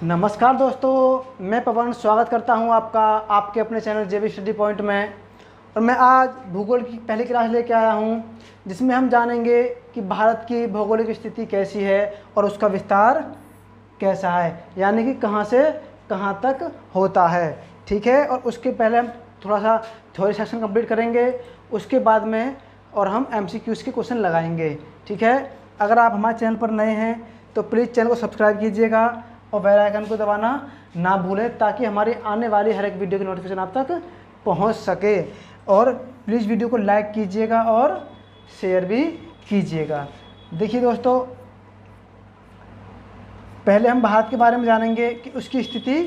नमस्कार दोस्तों, मैं पवन स्वागत करता हूं आपका आपके अपने चैनल जेबी स्टडी पॉइंट में। और मैं आज भूगोल की पहली क्लास लेके आया हूं, जिसमें हम जानेंगे कि भारत की भौगोलिक स्थिति कैसी है और उसका विस्तार कैसा है, यानी कि कहां से कहां तक होता है। ठीक है, और उसके पहले हम थोड़ा सा थ्योरी सेक्शन कंप्लीट करेंगे, उसके बाद में और हम MCQs के क्वेश्चन लगाएंगे। ठीक है, अगर आप हमारे चैनल पर नए हैं तो प्लीज़ चैनल को सब्सक्राइब कीजिएगा और बेल आइकन को दबाना ना भूलें, ताकि हमारी आने वाली हर एक वीडियो की नोटिफिकेशन आप तक पहुंच सके। और प्लीज़ वीडियो को लाइक कीजिएगा और शेयर भी कीजिएगा। देखिए दोस्तों, पहले हम भारत के बारे में जानेंगे कि उसकी स्थिति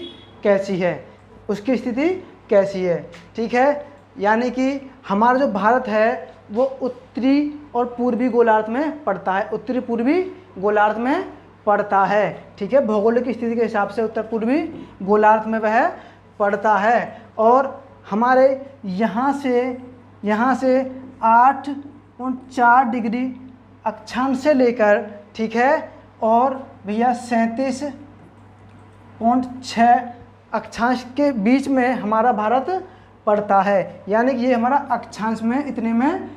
कैसी है, ठीक है, यानी कि हमारा जो भारत है वो उत्तरी और पूर्वी गोलार्ध में पड़ता है, उत्तरी पूर्वी गोलार्ध में पड़ता है। ठीक है, भौगोलिक स्थिति के हिसाब से उत्तर पूर्वी गोलार्ध में वह पड़ता है। और हमारे यहाँ से 8.4 डिग्री अक्षांश से लेकर, ठीक है, और भैया 37.6 अक्षांश के बीच में हमारा भारत पड़ता है, यानी कि ये हमारा अक्षांश में इतने में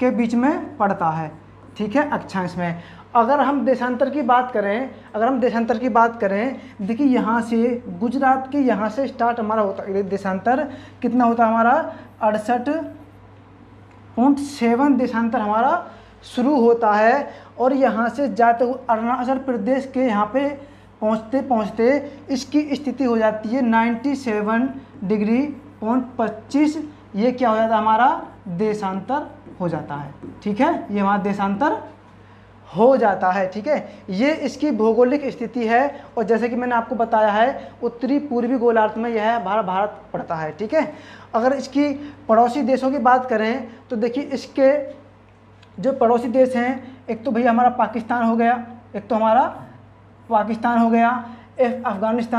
के बीच में पड़ता है। ठीक है, अक्षांश में। अगर हम देशांतर की बात करें, देखिए यहाँ से गुजरात के यहाँ से स्टार्ट हमारा होता है देशांतर, कितना होता है हमारा 68.7 देशांतर हमारा शुरू होता है। और यहाँ से जाते हुए अरुणाचल प्रदेश के यहाँ पे पहुँचते पहुँचते इसकी स्थिति हो जाती है 97 डिग्री 25। ये क्या हो जाता है, हमारा देशांतर हो जाता है। ठीक है, ये हमारा देशांतर हो जाता है। ठीक है, ये इसकी भौगोलिक स्थिति है। और जैसे कि मैंने आपको बताया है, उत्तरी पूर्वी गोलार्ध में यह भारत पड़ता है। ठीक है, अगर इसकी पड़ोसी देशों की बात करें तो देखिए इसके जो पड़ोसी देश हैं, एक तो भैया हमारा पाकिस्तान हो गया, अफ़गानिस्तान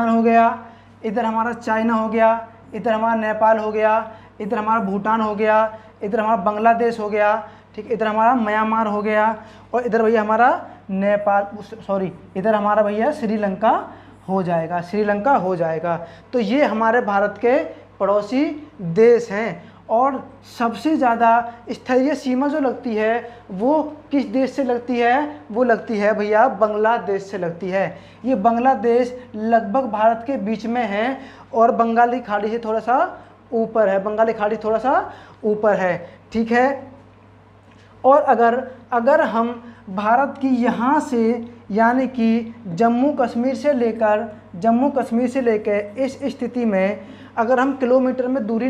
हो गया, इधर हमारा चाइना हो गया, इधर हमारा नेपाल हो गया, इधर हमारा भूटान हो गया, इधर हमारा बांग्लादेश हो गया, ठीक, इधर हमारा म्यांमार हो गया, और इधर भैया हमारा इधर हमारा भैया श्रीलंका हो जाएगा। तो ये हमारे भारत के पड़ोसी देश हैं। और सबसे ज़्यादा स्थलीय सीमा जो लगती है वो किस देश से लगती है, वो लगती है भैया बांग्लादेश से लगती है। ये बांग्लादेश लगभग भारत के बीच में है और बंगाली खाड़ी से थोड़ा सा ऊपर है। ठीक है, और अगर हम भारत की यहाँ से यानी कि जम्मू कश्मीर से लेकर इस स्थिति में अगर हम किलोमीटर में दूरी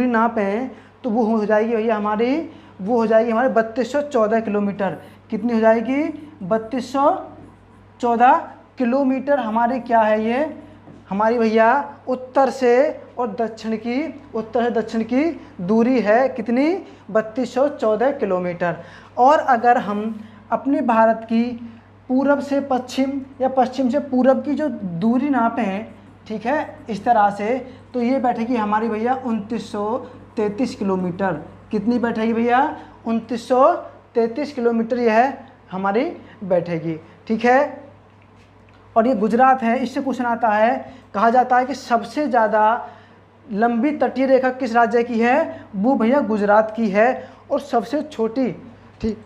नापें, तो वो हो जाएगी भैया हमारे 3214 किलोमीटर। कितनी हो जाएगी? 3214 किलोमीटर हमारी क्या है, ये हमारी भैया उत्तर से दक्षिण की दूरी है। कितनी? 3214 किलोमीटर। और अगर हम अपने भारत की पूरब से पश्चिम या पश्चिम से पूरब की जो दूरी नापें, ठीक है, इस तरह से, तो ये बैठेगी हमारी भैया 2933 किलोमीटर। कितनी बैठेगी भैया? 2933 किलोमीटर यह हमारी बैठेगी। ठीक है, और ये गुजरात है। इससे क्वेश्चन आता है, कहा जाता है कि सबसे ज़्यादा लंबी तटीय रेखा किस राज्य की है? वो भैया गुजरात की है। और सबसे छोटी, ठीक,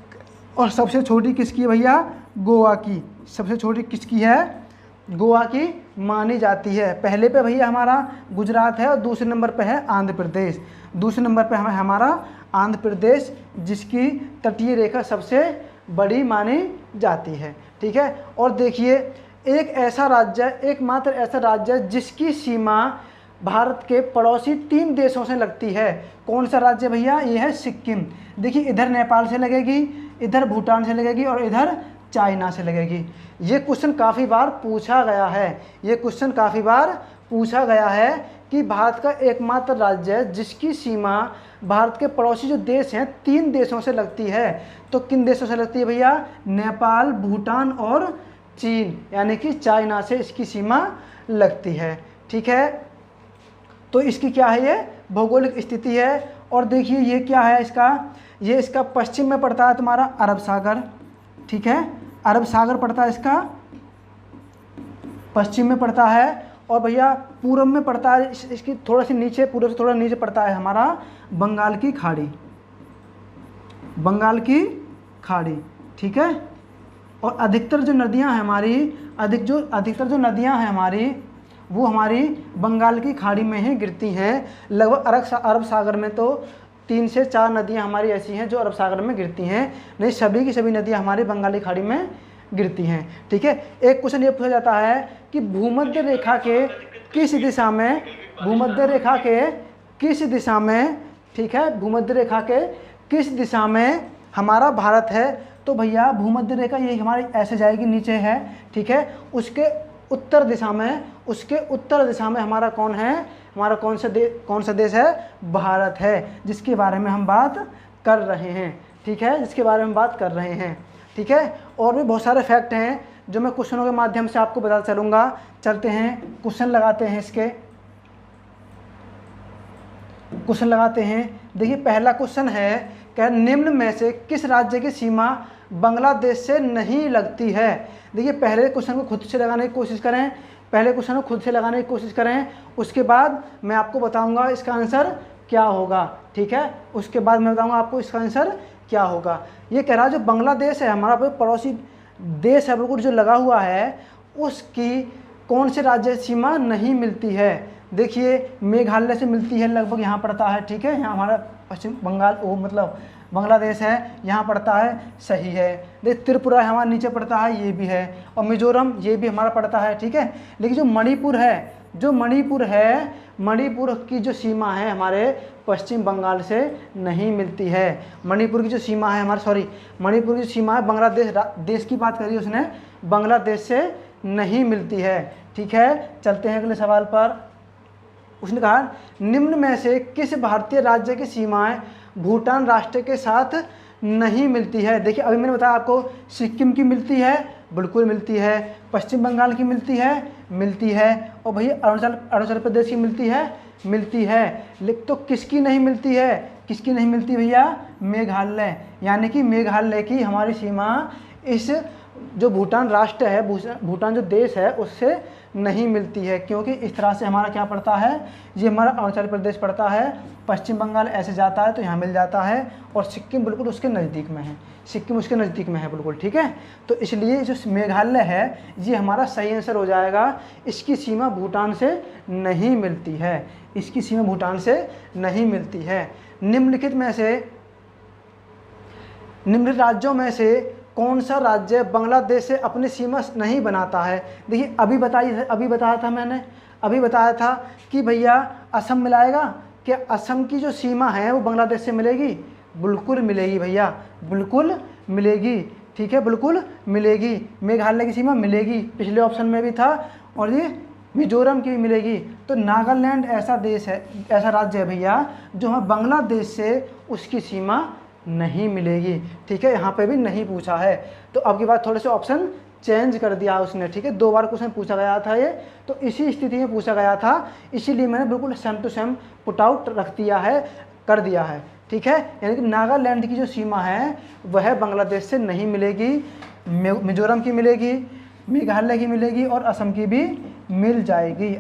और सबसे छोटी किसकी है भैया? गोवा की। सबसे छोटी किसकी है? गोवा की मानी जाती है। पहले पे भैया हमारा गुजरात है और दूसरे नंबर पे है आंध्र प्रदेश। हमारा आंध्र प्रदेश, जिसकी तटीय रेखा सबसे बड़ी मानी जाती है। ठीक है, और देखिए एकमात्र ऐसा राज्य जिसकी सीमा भारत के पड़ोसी 3 देशों से लगती है। कौन सा राज्य भैया? ये है सिक्किम। देखिए इधर नेपाल से लगेगी, इधर भूटान से लगेगी और इधर चाइना से लगेगी। ये क्वेश्चन काफ़ी बार पूछा गया है कि भारत का एकमात्र राज्य जिसकी सीमा भारत के पड़ोसी जो देश हैं 3 देशों से लगती है। तो किन देशों से लगती है भैया? नेपाल, भूटान और चीन, यानी कि चाइना से इसकी सीमा लगती है। ठीक है, तो इसकी क्या है? ये भौगोलिक स्थिति है। और देखिए ये क्या है इसका पश्चिम में पड़ता है तुम्हारा अरब सागर। ठीक है, अरब सागर पड़ता है इसका पश्चिम में पड़ता है, और भैया पूरब में पड़ता है, इसकी थोड़ा सी नीचे, पूरब से थोड़ा नीचे पड़ता है हमारा बंगाल की खाड़ी, बंगाल की खाड़ी, ठीक है। और अधिकतर जो नदियां हैं हमारी, अधिकतर जो नदियां हैं हमारी, वो हमारी बंगाल की खाड़ी में ही गिरती हैं। लगभग अरब सागर में तो 3 से 4 नदियां हमारी ऐसी हैं जो अरब सागर में गिरती हैं, नहीं सभी की सभी नदियां हमारी बंगाली खाड़ी में गिरती हैं, ठीक है। एक क्वेश्चन ये पूछा जाता है कि भूमध्य रेखा के किस दिशा में, भूमध्य रेखा के किस दिशा में, ठीक है, भूमध्य रेखा के किस दिशा में हमारा भारत है। तो भैया भूमध्य रेखा ये हमारी ऐसे जाएगी, नीचे है, ठीक है, उसके उत्तर दिशा में, उसके उत्तर दिशा में हमारा कौन है, हमारा कौन सा देश है, भारत है, जिसके बारे में हम बात कर रहे हैं, ठीक है, जिसके बारे में बात कर रहे हैं, ठीक है। और भी बहुत सारे फैक्ट हैं जो मैं क्वेश्चनों के माध्यम से आपको बता चलूँगा। चलते हैं क्वेश्चन लगाते हैं, इसके क्वेश्चन लगाते हैं। देखिए पहला क्वेश्चन है, क्या निम्न में से किस राज्य की सीमा बांग्लादेश से नहीं लगती है। देखिए पहले क्वेश्चन को खुद से लगाने की कोशिश करें, पहले क्वेश्चन को खुद से लगाने की कोशिश करें, उसके बाद मैं आपको बताऊंगा इसका आंसर क्या होगा, ठीक है, उसके बाद मैं बताऊंगा आपको इसका आंसर क्या होगा। ये कह रहा है जो बांग्लादेश है हमारा पड़ोसी देश है, बिल्कुल जो लगा हुआ है, उसकी कौन से राज्य सीमा नहीं मिलती है। देखिए मेघालय से मिलती है, लगभग यहाँ पड़ता है, ठीक है, यहाँ हमारा पश्चिम बंगाल वो मतलब बांग्लादेश है, यहाँ पड़ता है, सही है। देख त्रिपुरा हमारा नीचे पड़ता है, ये भी है, और मिजोरम ये भी हमारा पड़ता है, ठीक है। लेकिन जो मणिपुर है, जो मणिपुर है, मणिपुर की जो सीमा है हमारे पश्चिम बंगाल से नहीं मिलती है। मणिपुर की जो सीमा है हमारे, मणिपुर की सीमा है बांग्लादेश देश की बात करी उसने, बांग्लादेश से नहीं मिलती है, ठीक है। चलते हैं अगले सवाल पर। उसने कहा निम्न में से किस भारतीय राज्य की सीमाएं भूटान राष्ट्र के साथ नहीं मिलती है। देखिए अभी मैंने बताया आपको, सिक्किम की मिलती है, बिल्कुल मिलती है, पश्चिम बंगाल की मिलती है, और भैया अरुणाचल प्रदेश की मिलती है, तो किसकी नहीं मिलती है, किसकी नहीं मिलती भैया, मेघालय, यानी कि मेघालय की हमारी सीमा इस जो भूटान राष्ट्र है, भूटान जो देश है उससे नहीं मिलती है, क्योंकि इस तरह से हमारा क्या पड़ता है, ये हमारा अरुणाचल प्रदेश पड़ता है, पश्चिम बंगाल ऐसे जाता है तो यहाँ मिल जाता है, और सिक्किम बिल्कुल उसके नज़दीक में है, सिक्किम उसके नज़दीक में है बिल्कुल, ठीक है। तो इसलिए जो मेघालय है ये हमारा सही आंसर हो जाएगा, इसकी सीमा भूटान से नहीं मिलती है, इसकी सीमा भूटान से नहीं मिलती है। निम्न राज्यों में से कौन सा राज्य बांग्लादेश से अपनी सीमा नहीं बनाता है। देखिए अभी बताया था कि भैया असम मिलाएगा, क्या असम की जो सीमा है वो बांग्लादेश से मिलेगी, बिल्कुल मिलेगी भैया, बिल्कुल मिलेगी, ठीक है, बिल्कुल मिलेगी। मेघालय की सीमा मिलेगी, पिछले ऑप्शन में भी था, और ये मिजोरम की भी मिलेगी। तो नागालैंड ऐसा देश है, ऐसा राज्य है भैया जो हमें बांग्लादेश से उसकी सीमा नहीं मिलेगी, ठीक है, यहाँ पे भी नहीं पूछा है। तो अब की बात थोड़े से ऑप्शन चेंज कर दिया उसने, ठीक है, 2 बार क्वेश्चन पूछा गया था ये, तो इसी स्थिति में पूछा गया था, इसीलिए मैंने बिल्कुल same to same put out कर दिया है, ठीक है। यानी कि नागालैंड की जो सीमा है वह बांग्लादेश से नहीं मिलेगी, मिजोरम की मिलेगी, मेघालय की मिलेगी, और असम की भी मिल जाएगी,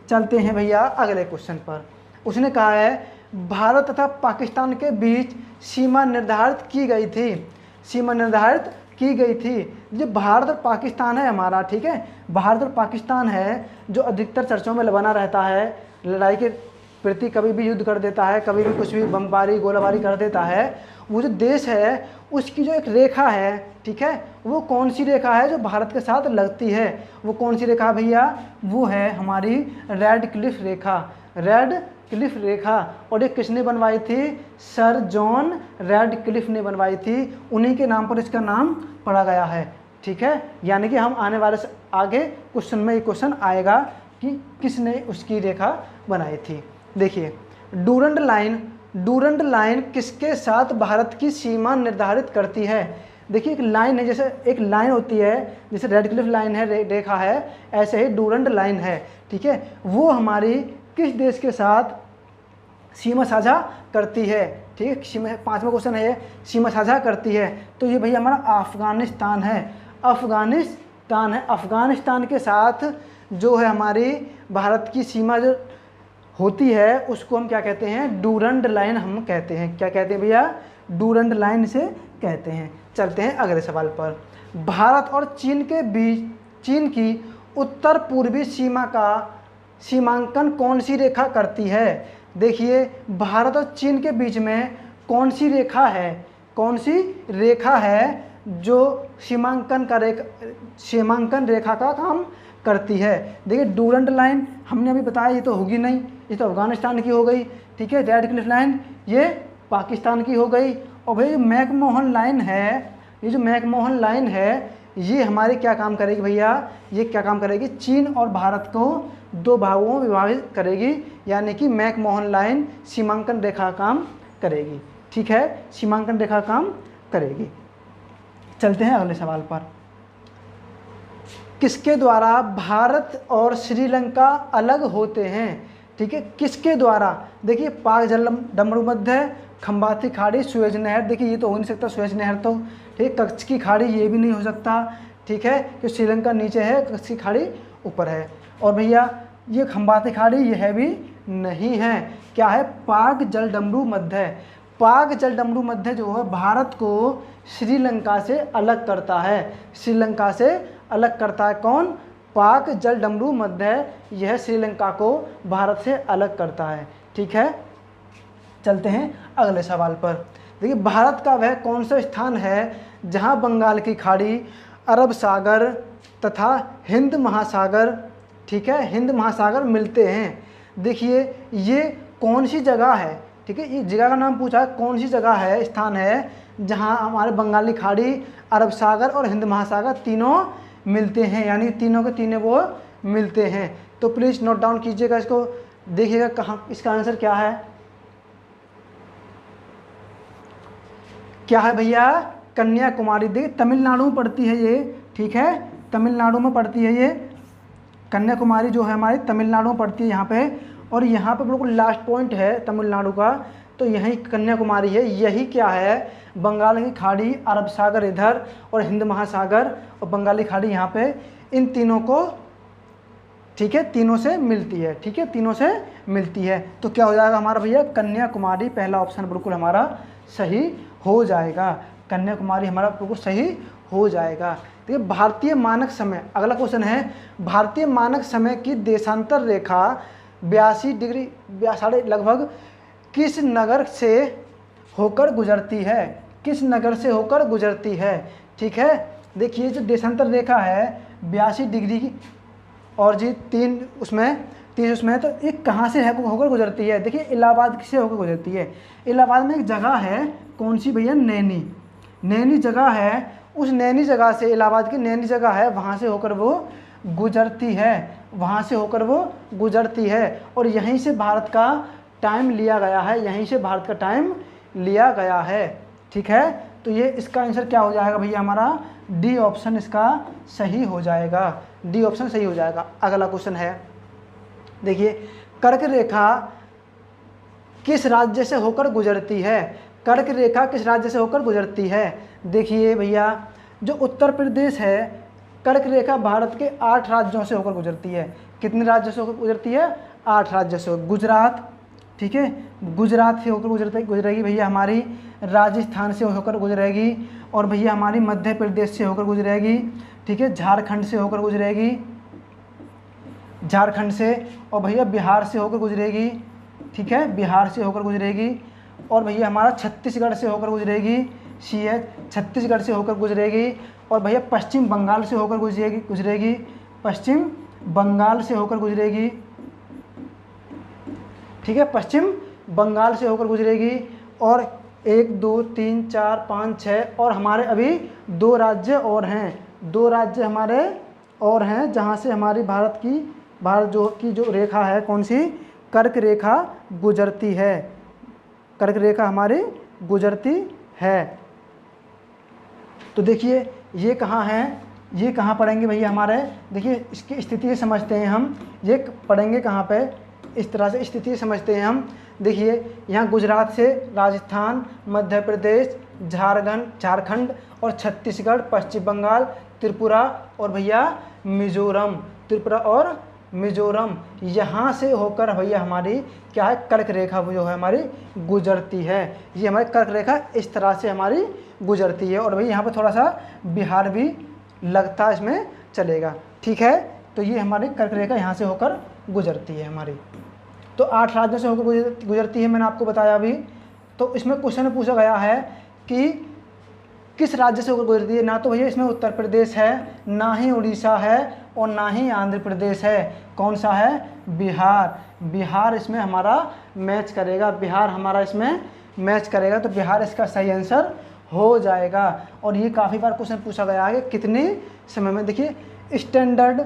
चलते हैं भैया अगले क्वेश्चन पर। उसने कहा है भारत तथा पाकिस्तान के बीच सीमा निर्धारित की गई थी। जो भारत और पाकिस्तान है हमारा, ठीक है, भारत और पाकिस्तान है जो अधिकतर चर्चाओं में बना रहता है, लड़ाई के प्रति कभी भी युद्ध कर देता है, कभी भी कुछ भी बमबारी गोलाबारी कर देता है। वो जो देश है उसकी जो एक रेखा है, ठीक है, वो कौन सी रेखा है जो भारत के साथ लगती है, वो कौन सी रेखा भैया, वो है हमारी रेड क्लिफ रेखा। और ये किसने बनवाई थी, सर जॉन रेड क्लिफ ने बनवाई थी, उन्हीं के नाम पर इसका नाम पड़ा गया है, ठीक है। यानी कि हम आने वाले आगे क्वेश्चन में ये क्वेश्चन आएगा कि किसने उसकी रेखा बनाई थी। देखिए डूरंड लाइन किसके साथ भारत की सीमा निर्धारित करती है। देखिए एक लाइन है, जैसे एक लाइन होती है, जैसे रेड क्लिफ लाइन है, रेखा है, ऐसे ही डूरंड लाइन है, ठीक है, वो हमारी किस देश के साथ सीमा साझा करती है, ठीक है। 5वां क्वेश्चन है ये, सीमा साझा करती है, तो ये भैया हमारा अफगानिस्तान है, अफगानिस्तान है, अफगानिस्तान के साथ जो है हमारी भारत की सीमा जो होती है उसको हम क्या कहते हैं, डूरंड लाइन हम कहते हैं। क्या कहते हैं भैया, डूरंड लाइन से कहते हैं। चलते हैं अगले सवाल पर। भारत और चीन के बीच, चीन की उत्तर पूर्वी सीमा का सीमांकन कौन सी रेखा करती है? देखिए भारत और चीन के बीच में कौन सी रेखा है, कौन सी रेखा है जो सीमांकन रेखा का काम करती है? देखिए डूरंड लाइन हमने अभी बताया ये तो होगी नहीं, ये तो अफगानिस्तान की हो गई, ठीक है। रेड क्लिफ लाइन ये पाकिस्तान की हो गई। और भाई जो मैकमोहन लाइन है, ये जो मैकमोहन लाइन है ये हमारे क्या काम करेगी भैया, ये क्या काम करेगी, चीन और भारत को दो भागों में विभाजित करेगी, यानी कि मैकमोहन लाइन सीमांकन रेखा काम करेगी, ठीक है, सीमांकन रेखा काम करेगी। चलते हैं अगले सवाल पर। किसके द्वारा भारत और श्रीलंका अलग होते हैं? ठीक है, किसके द्वारा? देखिए पाक जलडमरू मध्य, खंबाती खाड़ी, सुएज नहर। देखिए ये तो हो नहीं सकता सुएज नहर तो, ठीक। कच्छ की खाड़ी ये भी नहीं हो सकता, ठीक है, कि श्रीलंका नीचे है, कच्छ की खाड़ी ऊपर है। और भैया ये खंबाती खाड़ी यह भी नहीं है, क्या है, पाक जलडमरू मध्य। पाक जलडमरू मध्य जो है भारत को श्रीलंका से अलग करता है, श्रीलंका से अलग करता है। कौन? पाक जलडमरू मध्य, यह श्रीलंका को भारत से अलग करता है, ठीक है। चलते हैं अगले सवाल पर। देखिए भारत का वह कौन सा स्थान है जहां बंगाल की खाड़ी, अरब सागर तथा हिंद महासागर, ठीक है, हिंद महासागर मिलते हैं? देखिए ये कौन सी जगह है, ठीक है, ये जगह का नाम पूछा है, कौन सी जगह है, स्थान है जहां हमारे बंगाली खाड़ी, अरब सागर और हिंद महासागर तीनों मिलते हैं, यानी तीनों के तीनों वो मिलते हैं। तो प्लीज़ नोट डाउन कीजिएगा, इसको देखिएगा कहाँ, इसका आंसर क्या है, क्या है भैया, कन्याकुमारी। देखिए तमिलनाडु में पड़ती है ये, ठीक है, तमिलनाडु में पड़ती है ये कन्याकुमारी जो है हमारी तमिलनाडु में पड़ती है यहाँ पे। और यहाँ पे बिल्कुल लास्ट पॉइंट है तमिलनाडु का, तो यही कन्याकुमारी है। यही क्या है, बंगाल की खाड़ी, अरब सागर इधर और हिंद महासागर और बंगाली खाड़ी यहाँ पे, इन तीनों को, ठीक है, तीनों से मिलती है, ठीक है, तीनों से मिलती है। तो क्या हो जाएगा हमारा भैया, कन्याकुमारी, पहला ऑप्शन बिल्कुल हमारा सही हो जाएगा, कन्याकुमारी हमारा बिल्कुल सही हो जाएगा। देखिए भारतीय मानक समय, अगला क्वेश्चन है, भारतीय मानक समय की देशांतर रेखा 82 डिग्री साढ़े लगभग किस नगर से होकर गुजरती है? किस नगर से होकर गुजरती है, ठीक है। देखिए जो देशांतर रेखा है 82 डिग्री की और जी 30 उसमें, तो ये कहाँ से होकर गुजरती है? देखिए इलाहाबाद से होकर गुजरती है। इलाहाबाद में एक जगह है, कौन सी भैया, नैनी, नैनी जगह है, उस नैनी जगह से, इलाहाबाद की नैनी जगह है, वहाँ से होकर वो गुजरती है, वहाँ से होकर वो गुजरती है। और यहीं से भारत का टाइम लिया गया है, यहीं से भारत का टाइम लिया गया है, ठीक है। तो ये इसका आंसर क्या हो जाएगा भैया, हमारा डी ऑप्शन इसका सही हो जाएगा, डी ऑप्शन सही हो जाएगा। अगला क्वेश्चन है, देखिए कर्क रेखा किस राज्य से होकर गुजरती है? कर्क रेखा किस राज्य से होकर गुजरती है? देखिए भैया जो उत्तर प्रदेश है, कर्क रेखा भारत के 8 राज्यों से होकर गुजरती है। कितने राज्यों से होकर गुजरती है? 8 राज्यों से। गुजरात, ठीक है, गुजरात से होकर गुजरेगी भैया हमारी, राजस्थान से होकर गुजरेगी, और भैया हमारी मध्य प्रदेश से होकर गुजरेगी, ठीक है, झारखंड से होकर गुजरेगी, झारखंड से, और भैया बिहार से होकर गुजरेगी, ठीक है, बिहार से होकर गुजरेगी, और भैया हमारा छत्तीसगढ़ से होकर गुजरेगी, छत्तीसगढ़ से होकर गुजरेगी, और भैया पश्चिम बंगाल से होकर गुजरेगी, पश्चिम बंगाल से होकर गुजरेगी, ठीक है, पश्चिम बंगाल से होकर गुजरेगी। और 1 2 3 4 5 6 और हमारे अभी 2 राज्य और हैं, 2 राज्य हमारे और हैं जहाँ से हमारी भारत की जो रेखा है, कौन सी, कर्क रेखा गुजरती है, कर्क रेखा हमारी गुजरती है। तो देखिए ये कहाँ है, ये कहाँ पढ़ेंगे भैया हमारे, देखिए इसकी स्थिति समझते हैं हम, ये पढ़ेंगे कहाँ पे, इस तरह से स्थिति समझते हैं हम। देखिए यहाँ गुजरात से राजस्थान, मध्य प्रदेश, झारखंड और छत्तीसगढ़, पश्चिम बंगाल, त्रिपुरा और भैया मिजोरम, त्रिपुरा और मिजोरम, यहाँ से होकर भैया हमारी क्या है, कर्क रेखा जो है हमारी गुजरती है। ये हमारी कर्क रेखा इस तरह से हमारी गुजरती है। और भैया यहाँ पर थोड़ा सा बिहार भी लगता इसमें चलेगा, ठीक है। तो ये हमारी कर्क रेखा यहाँ से होकर गुजरती है हमारी। तो 8 राज्यों से होकर गुजरती है, मैंने आपको बताया अभी। तो इसमें क्वेश्चन पूछा गया है कि किस राज्य से होकर गुजरती है। ना तो भैया इसमें उत्तर प्रदेश है, ना ही उड़ीसा है और ना ही आंध्र प्रदेश है। कौन सा है, बिहार। बिहार इसमें हमारा मैच करेगा, बिहार हमारा इसमें मैच करेगा। तो बिहार इसका सही आंसर हो जाएगा। और ये काफ़ी बार क्वेश्चन पूछा गया है कि कितने समय में, देखिए स्टैंडर्ड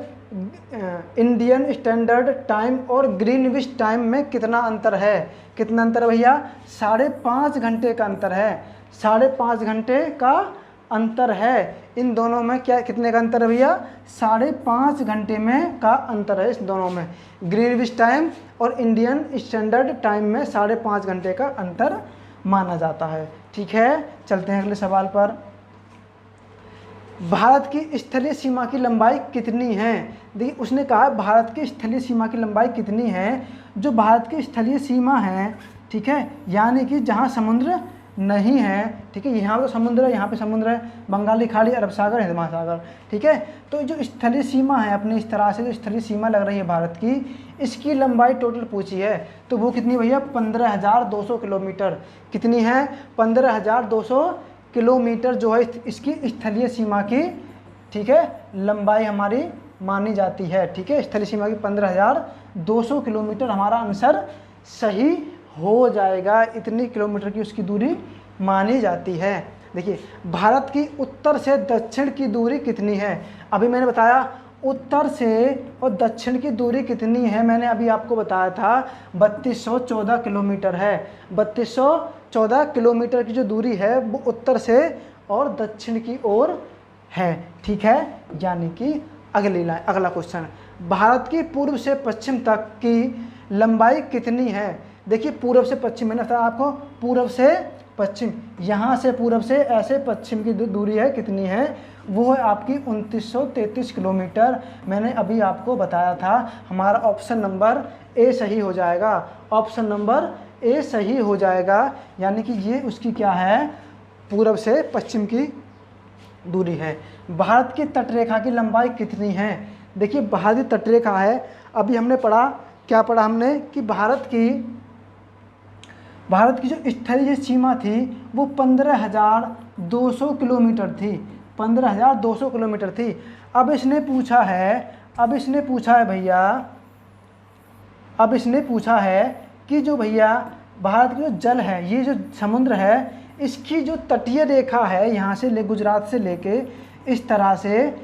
इंडियन स्टैंडर्ड टाइम और ग्रीनविच टाइम में कितना अंतर है। कितना अंतर है भैया, 5.5 घंटे का अंतर है। 5.5 घंटे का अंतर है इन दोनों में। क्या कितने का अंतर है भैया, 5.5 घंटे में का अंतर है इस दोनों में। ग्रीनविच टाइम और इंडियन स्टैंडर्ड टाइम में 5.5 घंटे का अंतर माना जाता है, ठीक है। चलते हैं अगले सवाल पर। भारत की स्थलीय सीमा की लंबाई कितनी है। देखिए उसने कहा भारत की स्थलीय सीमा की लंबाई कितनी है। जो भारत की स्थलीय सीमा है, ठीक है, यानी कि जहाँ समुद्र नहीं है, ठीक है, यहाँ पे समुद्र है, यहाँ पे समुद्र है, बंगाली खाड़ी, अरब सागर, हिंद महासागर, ठीक है। तो जो स्थलीय सीमा है अपने, इस तरह से जो स्थलीय सीमा लग रही है भारत की, इसकी लंबाई टोटल पूछी है। तो वो कितनी भैया, 15,200 किलोमीटर। कितनी है, 15,200 किलोमीटर जो है इसकी स्थलीय सीमा की, ठीक है, लंबाई हमारी मानी जाती है, ठीक है। स्थलीय सीमा की 15,200 किलोमीटर हमारा आंसर सही हो जाएगा। इतनी किलोमीटर की उसकी दूरी मानी जाती है। देखिए भारत की उत्तर से दक्षिण की दूरी कितनी है। अभी मैंने बताया उत्तर से और दक्षिण की दूरी कितनी है, मैंने अभी आपको बताया था 3214 किलोमीटर है। 3214 किलोमीटर की जो दूरी है वो उत्तर से और दक्षिण की ओर है, ठीक है। यानी कि अगली लाइन, अगला क्वेश्चन, भारत की पूर्व से पश्चिम तक की लंबाई कितनी है। देखिए पूर्व से पश्चिम, मैंने बताया आपको पूर्व से पश्चिम, यहाँ से पूर्व से ऐसे पश्चिम की दूरी है कितनी है, वो है आपकी 2933 किलोमीटर। मैंने अभी आपको बताया था। हमारा ऑप्शन नंबर ए सही हो जाएगा, ऑप्शन नंबर ए सही हो जाएगा। यानी कि ये उसकी क्या है, पूर्व से पश्चिम की दूरी है। भारत की तटरेखा की लंबाई कितनी है। देखिए भारत की तटरेखा है, अभी हमने पढ़ा, क्या पढ़ा हमने कि भारत की जो स्थलीय सीमा थी वो 15,200 किलोमीटर थी, 15,200 किलोमीटर थी। अब इसने पूछा है भैया, अब इसने पूछा है कि जो भैया भारत की जो जल है, ये जो समुद्र है, इसकी जो तटीय रेखा है यहाँ से गुजरात से लेके इस तरह से,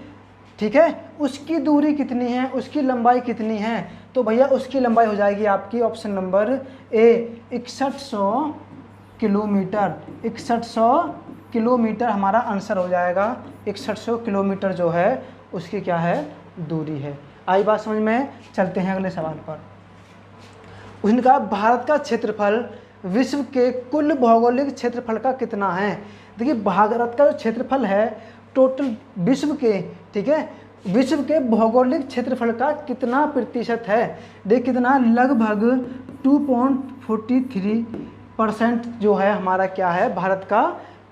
ठीक है, उसकी दूरी कितनी है, उसकी लंबाई कितनी है। तो भैया उसकी लंबाई हो जाएगी आपकी option number A 6100 kilometre. 6100 kilometre हमारा आंसर हो जाएगा। 6100 किलोमीटर जो है उसकी क्या है, दूरी है। आई बात समझ में। चलते हैं अगले सवाल पर। उसने कहा भारत का क्षेत्रफल विश्व के कुल भौगोलिक क्षेत्रफल का कितना है। देखिए भारत का जो क्षेत्रफल है टोटल विश्व के, ठीक है, विश्व के भौगोलिक क्षेत्रफल का कितना प्रतिशत है। देखिए कितना, लगभग 2.43% जो है हमारा क्या है, भारत का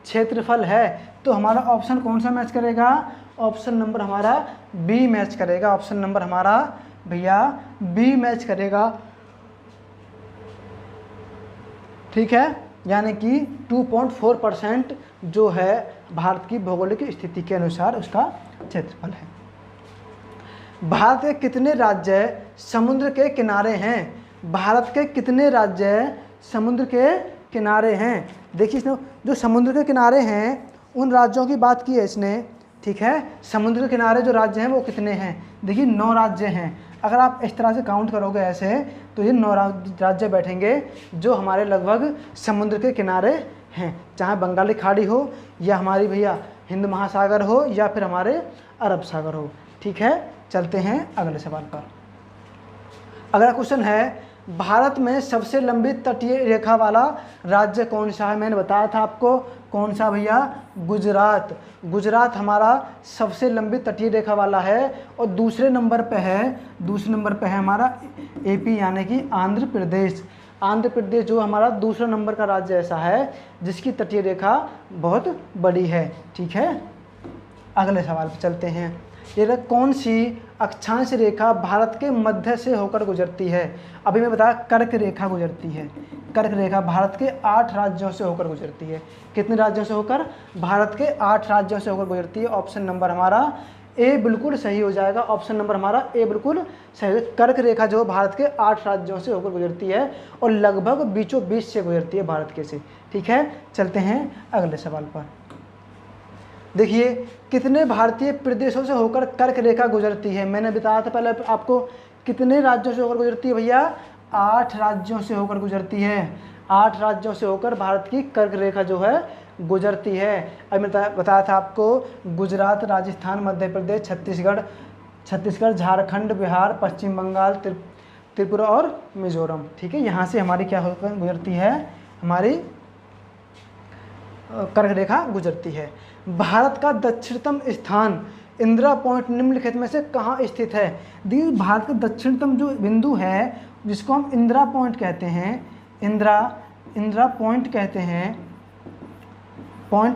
क्षेत्रफल है। तो हमारा ऑप्शन कौन सा मैच करेगा, ऑप्शन नंबर हमारा बी मैच करेगा। ऑप्शन नंबर हमारा भैया बी मैच करेगा, ठीक है। यानी कि 2.4% जो है भारत की भौगोलिक स्थिति के अनुसार उसका क्षेत्रफल है। भारत के कितने राज्य समुद्र के किनारे हैं। भारत के कितने राज्य समुद्र के किनारे हैं। देखिए इसने जो समुद्र के किनारे हैं उन राज्यों की बात की है इसने, ठीक है। समुद्र के किनारे जो राज्य हैं वो कितने हैं। देखिए 9 राज्य हैं। अगर आप इस तरह से काउंट करोगे ऐसे तो ये 9 राज्य बैठेंगे जो हमारे लगभग समुद्र के किनारे हैं, चाहे बंगाली खाड़ी हो या हमारी भैया हिंद महासागर हो या फिर हमारे अरब सागर हो, ठीक है। चलते हैं अगले सवाल पर। अगला क्वेश्चन है भारत में सबसे लंबी तटीय रेखा वाला राज्य कौन सा है। मैंने बताया था आपको कौन सा भैया? गुजरात। गुजरात हमारा सबसे लंबी तटीय रेखा वाला है। और दूसरे नंबर पे है हमारा AP यानी कि आंध्र प्रदेश। आंध्र प्रदेश जो हमारा दूसरा नंबर का राज्य ऐसा है जिसकी तटीय रेखा बहुत बड़ी है। ठीक है, अगले सवाल पर चलते हैं। ये कौन सी अक्षांश रेखा भारत के मध्य से होकर गुजरती है? अभी मैं बताया कर्क रेखा गुजरती है। कर्क रेखा भारत के 8 राज्यों से होकर गुजरती है। कितने राज्यों से होकर? भारत के 8 राज्यों से होकर गुजरती है। ऑप्शन नंबर हमारा ए बिल्कुल सही हो जाएगा। ऑप्शन नंबर हमारा ए बिल्कुल सही। कर्क रेखा जो भारत के 8 राज्यों से होकर गुजरती है और लगभग बीचों बीच से गुजरती है भारत के से। ठीक है, चलते हैं अगले सवाल पर। देखिए, कितने भारतीय प्रदेशों से होकर कर्क रेखा गुजरती है? मैंने बताया था पहले आपको, कितने राज्यों से होकर गुजरती है भैया? 8 राज्यों से होकर गुजरती है। 8 राज्यों से होकर भारत की कर्क रेखा जो है गुजरती है। अब मैं बताया था आपको, गुजरात, राजस्थान, मध्य प्रदेश, छत्तीसगढ़, झारखंड, बिहार, पश्चिम बंगाल, त्रिपुरा और मिजोरम। ठीक है, यहाँ से हमारी क्या होकर गुजरती है? हमारी कर्क रेखा गुजरती है। भारत का दक्षिणतम स्थान इंदिरा पॉइंट निम्नलिखित में से कहाँ स्थित है? देखिए, भारत का दक्षिणतम जो बिंदु है जिसको हम इंदिरा पॉइंट कहते हैं, इंदिरा पॉइंट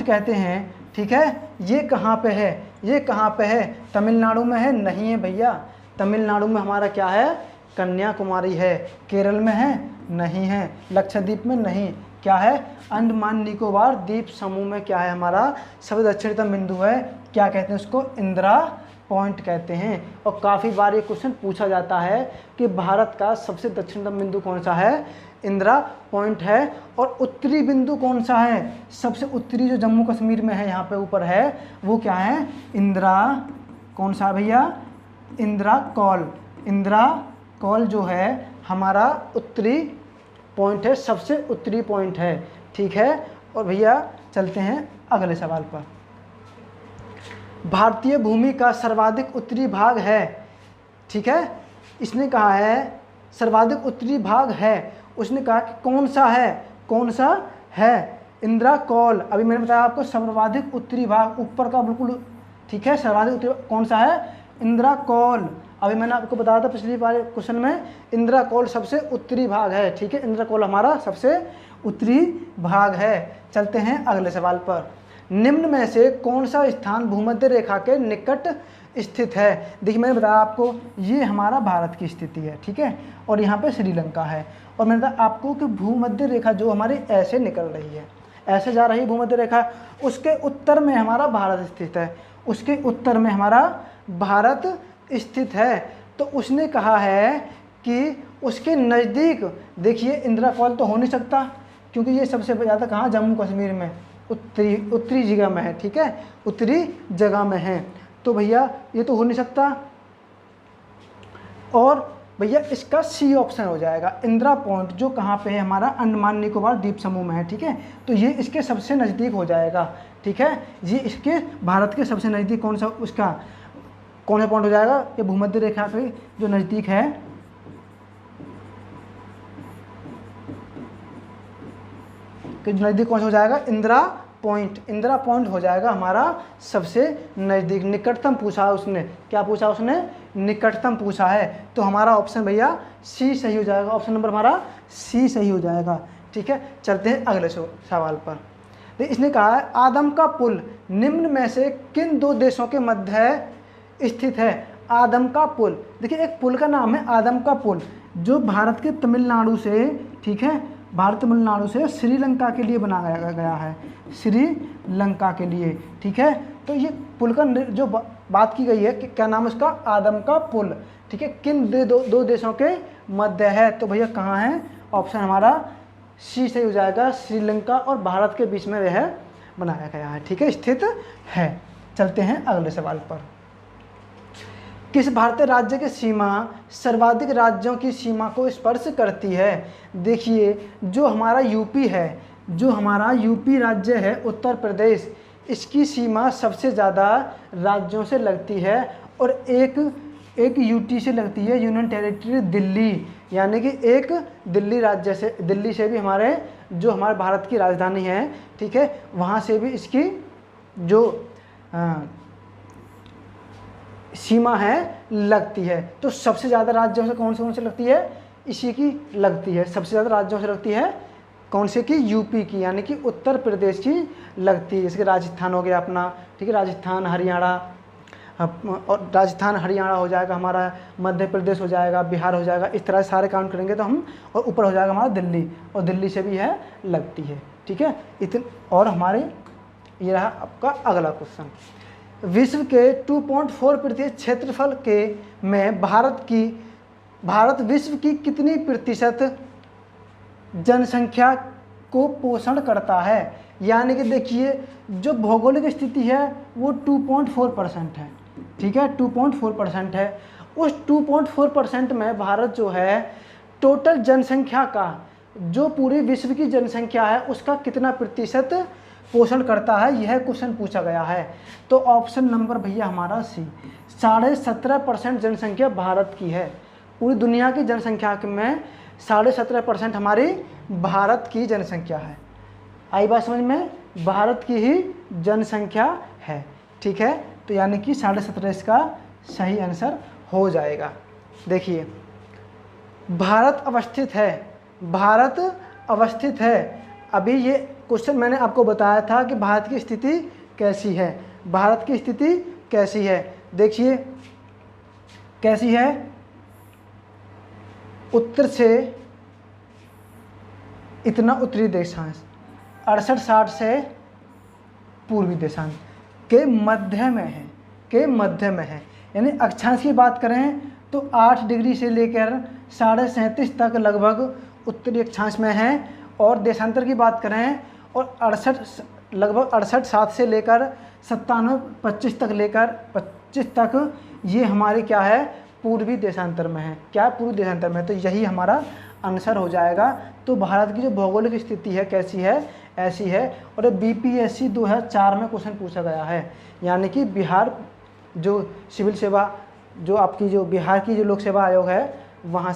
कहते हैं। ठीक है, ये कहाँ पे है? ये कहाँ पे है? तमिलनाडु में है? नहीं है भैया, तमिलनाडु में हमारा क्या है? कन्याकुमारी है। केरल में है? नहीं है। लक्षद्वीप में? नहीं। क्या है? अंडमान निकोबार द्वीप समूह में क्या है? हमारा सबसे दक्षिणतम बिंदु है। क्या कहते हैं उसको? इंदिरा पॉइंट कहते हैं। और काफ़ी बार ये क्वेश्चन पूछा जाता है कि भारत का सबसे दक्षिणतम बिंदु कौन सा है? इंदिरा पॉइंट है। और उत्तरी बिंदु कौन सा है? सबसे उत्तरी जो जम्मू कश्मीर में है, यहाँ पे ऊपर है, वो क्या है? इंदिरा, कौन सा भैया? इंदिरा कौल। इंदिरा कौल जो है हमारा उत्तरी पॉइंट है, सबसे उत्तरी पॉइंट है। ठीक है, और भैया चलते हैं अगले सवाल पर। भारतीय भूमि का सर्वाधिक उत्तरी भाग है। ठीक है, इसने कहा है सर्वाधिक उत्तरी भाग है। उसने कहा कि कौन सा है? कौन सा है? इंदिरा कौल। अभी मैंने बताया आपको सर्वाधिक उत्तरी भाग ऊपर का बिल्कुल। ठीक है, सर्वाधिक उत्तरी कौन सा है? इंदिरा कौल। अभी मैंने आपको बताया था पिछली बार क्वेश्चन में, इंदिरा कौल सबसे उत्तरी भाग है। ठीक है, इंदिरा कौल हमारा सबसे उत्तरी भाग है। चलते हैं अगले सवाल पर। निम्न में से कौन सा स्थान भूमध्य रेखा के निकट स्थित है? देखिए, मैंने बताया आपको ये हमारा भारत की स्थिति है। ठीक है, और यहाँ पे श्रीलंका है। और मैंने बताया आपको कि भूमध्य रेखा जो हमारी ऐसे निकल रही है, ऐसे जा रही भूमध्य रेखा, उसके उत्तर में हमारा भारत स्थित है। उसके उत्तर में हमारा भारत स्थित है। तो उसने कहा है कि उसके नज़दीक, देखिए इंदिरा कौल तो हो नहीं सकता क्योंकि ये सबसे ज़्यादा कहाँ? जम्मू कश्मीर में उत्तरी जगह में है। ठीक है, उत्तरी जगह में है, तो भैया ये तो हो नहीं सकता। और भैया इसका सी ऑप्शन हो जाएगा। इंदिरा पॉइंट जो कहाँ पे है? हमारा अंडमान निकोबार द्वीप समूह में है। ठीक है, तो ये इसके सबसे नज़दीक हो जाएगा। ठीक है, ये इसके भारत के सबसे नज़दीक कौन सा उसका कौन सा पॉइंट हो जाएगा? ये भूमध्य रेखा के जो नज़दीक है, कि नज़दीक कौन सा हो जाएगा? इंदिरा पॉइंट। इंदिरा पॉइंट हो जाएगा हमारा सबसे नज़दीक। निकटतम पूछा उसने, क्या पूछा उसने? निकटतम पूछा है। तो हमारा ऑप्शन भैया सी सही हो जाएगा। ऑप्शन नंबर हमारा सी सही हो जाएगा। ठीक है, चलते हैं अगले सवाल पर। इसने कहा है आदम का पुल निम्न में से किन 2 देशों के मध्य स्थित है? आदम का पुल, देखिए एक पुल का नाम है आदम का पुल, जो भारत के तमिलनाडु से, ठीक है, भारत तमिलनाडु से श्रीलंका के लिए बनाया गया है। श्रीलंका के लिए। ठीक है, तो ये पुल का जो बात की गई है कि क्या नाम है उसका? आदम का पुल। ठीक है, किन 2 देशों के मध्य है? तो भैया कहाँ है? ऑप्शन हमारा सी सही हो जाएगा। श्रीलंका और भारत के बीच में वह बनाया गया है। ठीक है, स्थित है। चलते हैं अगले सवाल पर। किस भारतीय राज्य की सीमा सर्वाधिक राज्यों की सीमा को स्पर्श करती है? देखिए, जो हमारा यूपी है, जो हमारा यूपी राज्य है, उत्तर प्रदेश, इसकी सीमा सबसे ज़्यादा राज्यों से लगती है। और एक यूटी से लगती है, यूनियन टेरिटरी दिल्ली, यानी कि एक दिल्ली राज्य से, दिल्ली से भी हमारे जो हमारे भारत की राजधानी है, ठीक है, वहाँ से भी इसकी जो सीमा है लगती है। तो सबसे ज़्यादा राज्यों से कौन से लगती है, इसी की लगती है। सबसे ज़्यादा राज्यों से लगती है कौन से की, यूपी की, यानी कि उत्तर प्रदेश की लगती है। जैसे कि राजस्थान हो गया अपना, ठीक है, राजस्थान हरियाणा, और राजस्थान हरियाणा हो जाएगा हमारा, मध्य प्रदेश हो जाएगा, बिहार हो जाएगा, इस तरह से सारे काउंट करेंगे तो हम, और ऊपर हो जाएगा हमारा दिल्ली, और दिल्ली से भी है लगती है, ठीक है। और हमारे ये रहा आपका अगला क्वेश्चन, विश्व के 2.4% क्षेत्रफल के में भारत विश्व की कितनी प्रतिशत जनसंख्या को पोषण करता है। यानी कि देखिए जो भौगोलिक स्थिति है वो 2.4% है, ठीक है, 2.4% है। उस 2.4% में भारत जो है टोटल जनसंख्या का, जो पूरी विश्व की जनसंख्या है उसका कितना प्रतिशत पोषण करता है, यह क्वेश्चन पूछा गया है। तो ऑप्शन नंबर भैया हमारा सी, 17.5% जनसंख्या भारत की है। पूरी दुनिया की जनसंख्या में 17.5% हमारी भारत की जनसंख्या है। आई बात समझ में, भारत की ही जनसंख्या है, ठीक है। तो यानी कि 17.5 इसका सही आंसर हो जाएगा। देखिए भारत अवस्थित है। अभी ये क्वेश्चन मैंने आपको बताया था कि भारत की स्थिति कैसी है, भारत की स्थिति कैसी है। देखिए कैसी है, उत्तर से इतना उत्तरी देशांश, 68-60 से पूर्वी देशांश के मध्य में है, यानी अक्षांश की बात करें तो 8 डिग्री से लेकर 37.5 तक लगभग उत्तरी अक्षांश में है, और देशांतर की बात करें और 68-7 से लेकर 97-25 तक ये हमारे क्या है, पूर्वी देशांतर में है। क्या पूर्वी देशांतर में, तो यही हमारा आंसर हो जाएगा। तो भारत की जो भौगोलिक स्थिति है कैसी है, ऐसी है। और बीपीएससी 2004 में क्वेश्चन पूछा गया है, यानी कि बिहार जो सिविल सेवा, जो आपकी जो बिहार की जो लोक सेवा आयोग है वहाँ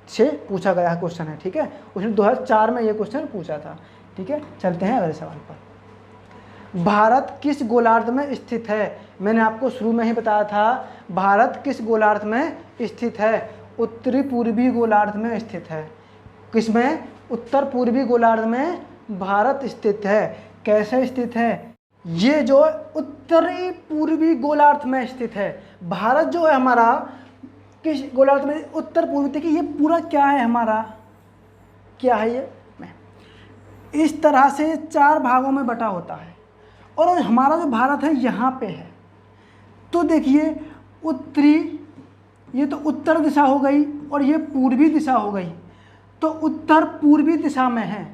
से पूछा गया है क्वेश्चन है, ठीक है। उसने 2004 में ये क्वेश्चन पूछा था, ठीक है। चलते हैं अगले सवाल पर। भारत किस गोलार्ध में स्थित है। मैंने आपको शुरू में ही बताया था भारत किस गोलार्ध में स्थित है, उत्तरी पूर्वी गोलार्ध में स्थित है। किसमें, उत्तर पूर्वी गोलार्ध में भारत स्थित है। कैसे स्थित है, ये जो उत्तरी पूर्वी गोलार्ध में स्थित है। भारत जो है हमारा किस गोलार्ध में, उत्तर पूर्वी। देखिए ये पूरा क्या है हमारा, क्या है ये, इस तरह से 4 भागों में बटा होता है, और हमारा जो भारत है यहाँ पे है। तो देखिए उत्तरी, ये तो उत्तर दिशा हो गई और ये पूर्वी दिशा हो गई। तो उत्तर पूर्वी दिशा में है,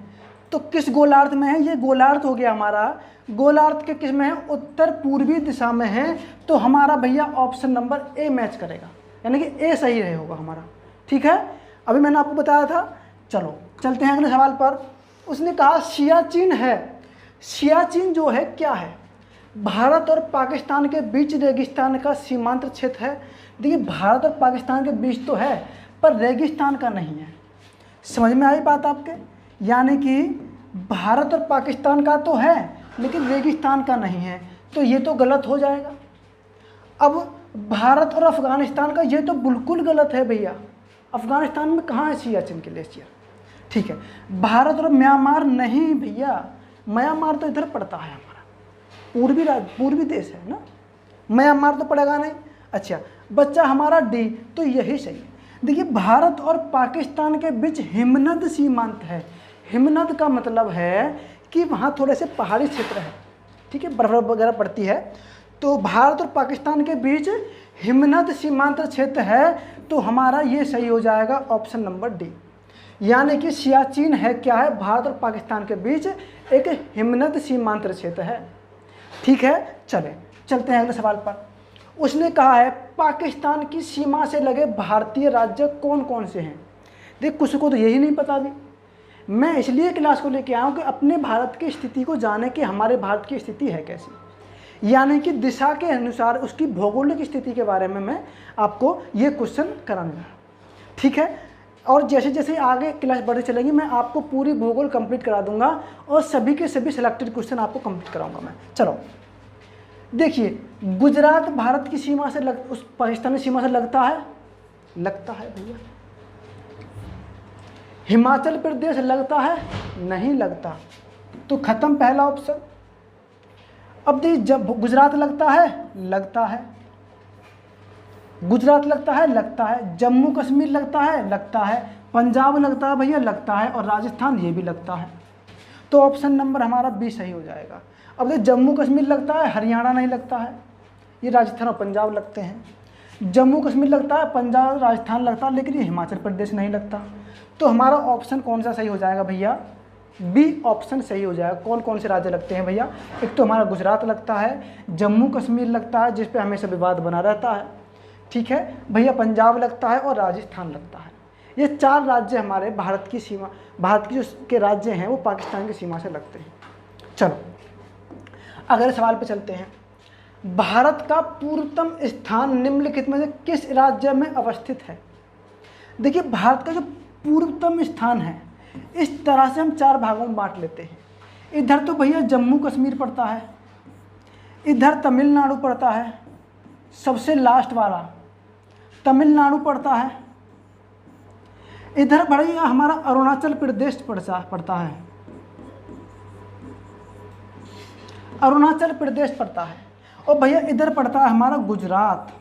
तो किस गोलार्ध में है, ये गोलार्ध हो गया हमारा। गोलार्ध के किस में है, उत्तर पूर्वी दिशा में है। तो हमारा भैया ऑप्शन नंबर ए मैच करेगा, यानी कि ए सही रहे होगा हमारा, ठीक है। अभी मैंने आपको बताया था। चलो चलते हैं अगले सवाल पर। उसने कहा सियाचिन है। सियाचिन जो है क्या है, भारत और पाकिस्तान के बीच रेगिस्तान का सीमांत क्षेत्र है। देखिए भारत और पाकिस्तान के बीच तो है पर रेगिस्तान का नहीं है। समझ में आई बात आपके, यानी कि भारत और पाकिस्तान का तो है लेकिन रेगिस्तान का नहीं है, तो ये तो गलत हो जाएगा। अब भारत और अफ़गानिस्तान का, ये तो बिल्कुल गलत है भैया। अफ़गानिस्तान में कहाँ है सियाचिन ग्लेशियर, ठीक है। भारत और म्यांमार नहीं भैया, म्यांमार तो इधर पड़ता है हमारा, पूर्वी देश है ना, म्यांमार तो पड़ेगा नहीं। अच्छा बच्चा हमारा डी, तो यही सही है। देखिए भारत और पाकिस्तान के बीच हिमनद सीमांत है। हिमनद का मतलब है कि वहाँ थोड़े से पहाड़ी क्षेत्र है, ठीक है, बर्फ वगैरह पड़ती है। तो भारत और पाकिस्तान के बीच हिमनद सीमांत क्षेत्र है, तो हमारा ये सही हो जाएगा ऑप्शन नंबर डी। यानी कि सियाचिन है क्या है, भारत और पाकिस्तान के बीच एक हिमनद सीमांत क्षेत्र है, ठीक है। चलते हैं अगले सवाल पर। उसने कहा है पाकिस्तान की सीमा से लगे भारतीय राज्य कौन कौन से हैं। देख कुछ को तो यही नहीं पता भी। मैं इसलिए क्लास को लेके आया हूँ कि अपने भारत की स्थिति को जाने कि हमारे भारत की स्थिति है कैसी, यानी कि दिशा के अनुसार उसकी भौगोलिक स्थिति के बारे में मैं आपको ये क्वेश्चन कराऊंगा, ठीक है। और जैसे जैसे आगे क्लास बढ़ते चलेंगी मैं आपको पूरी भूगोल कंप्लीट करा दूंगा और सभी के सभी सिलेक्टेड क्वेश्चन आपको कंप्लीट कराऊंगा मैं। चलो देखिए, गुजरात भारत की सीमा से उस पाकिस्तानी सीमा से लगता है भैया। हिमाचल प्रदेश लगता है, नहीं लगता, तो खत्म पहला ऑप्शन। अब देखिए, जब गुजरात लगता है, गुजरात लगता है, जम्मू कश्मीर लगता है, पंजाब लगता है भैया, लगता है, और राजस्थान ये भी लगता है। तो ऑप्शन नंबर हमारा बी सही हो जाएगा। अब देखिए, जम्मू कश्मीर लगता है, हरियाणा नहीं लगता है, ये राजस्थान और पंजाब लगते हैं। जम्मू कश्मीर लगता है, पंजाब राजस्थान लगता है, लेकिन ये हिमाचल प्रदेश नहीं लगता। तो हमारा ऑप्शन कौन सा सही हो जाएगा भैया? बी ऑप्शन सही हो जाएगा। कौन कौन से राज्य लगते हैं भैया? एक तो हमारा गुजरात लगता है, जम्मू कश्मीर लगता है जिस पे हमेशा विवाद बना रहता है, ठीक है भैया, पंजाब लगता है और राजस्थान लगता है। ये 4 राज्य हमारे भारत की सीमा, भारत की जो के राज्य हैं वो पाकिस्तान की सीमा से लगते हैं। चलो अगले सवाल पे चलते हैं। भारत का पूर्वतम स्थान निम्नलिखित में से किस राज्य में अवस्थित है? देखिए, भारत का जो पूर्वतम स्थान है इस तरह से हम 4 भागों में बांट लेते हैं। इधर तो भैया जम्मू कश्मीर पड़ता है, इधर तमिलनाडु पड़ता है, सबसे लास्ट वाला तमिलनाडु पड़ता है, इधर भैया हमारा अरुणाचल प्रदेश पड़ता है, अरुणाचल प्रदेश पड़ता है, और भैया इधर पड़ता है हमारा गुजरात।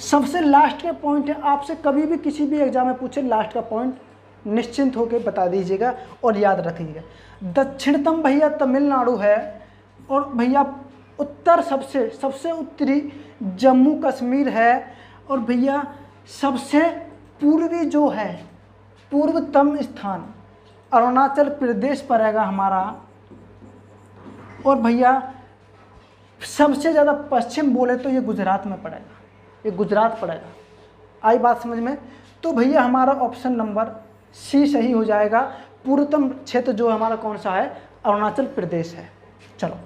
सबसे लास्ट का पॉइंट है, आपसे कभी भी किसी भी एग्जाम में पूछे लास्ट का पॉइंट निश्चिंत होकर बता दीजिएगा और याद रखिएगा। दक्षिणतम भैया तमिलनाडु है, और भैया उत्तर सबसे उत्तरी जम्मू कश्मीर है, और भैया सबसे पूर्वी जो है पूर्वतम स्थान अरुणाचल प्रदेश पड़ेगा हमारा, और भैया सबसे ज़्यादा पश्चिम बोले तो ये गुजरात में पड़ेगा, ये गुजरात पड़ेगा। आई बात समझ में? तो भैया हमारा ऑप्शन नंबर सी सही हो जाएगा। पूर्वतम क्षेत्र जो हमारा कौन सा है? अरुणाचल प्रदेश है। चलो,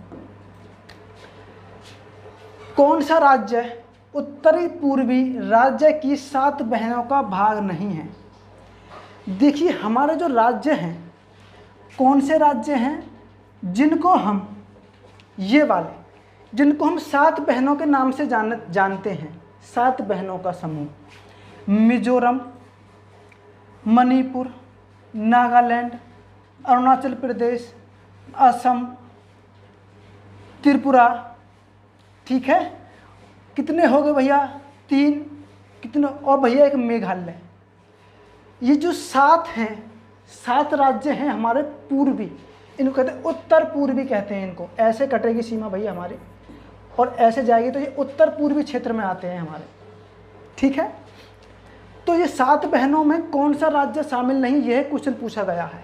कौन सा राज्य उत्तरी पूर्वी राज्य की 7 बहनों का भाग नहीं है? देखिए, हमारे जो राज्य हैं कौन से राज्य हैं? जिनको हम ये वाले जिनको हम 7 बहनों के नाम से जानते हैं, 7 बहनों का समूह, मिजोरम, मणिपुर, नागालैंड, अरुणाचल प्रदेश, असम, त्रिपुरा, ठीक है। कितने हो गए भैया? 3। कितने? और भैया एक मेघालय। ये जो 7 हैं, 7 राज्य हैं हमारे पूर्वी, इनको कहते हैं उत्तर पूर्वी कहते हैं इनको। ऐसे कटेगी सीमा भैया हमारी, और ऐसे जाएगी तो ये उत्तर पूर्वी क्षेत्र में आते हैं हमारे, ठीक है। तो ये 7 बहनों में कौन सा राज्य शामिल नहीं, यह क्वेश्चन पूछा गया है।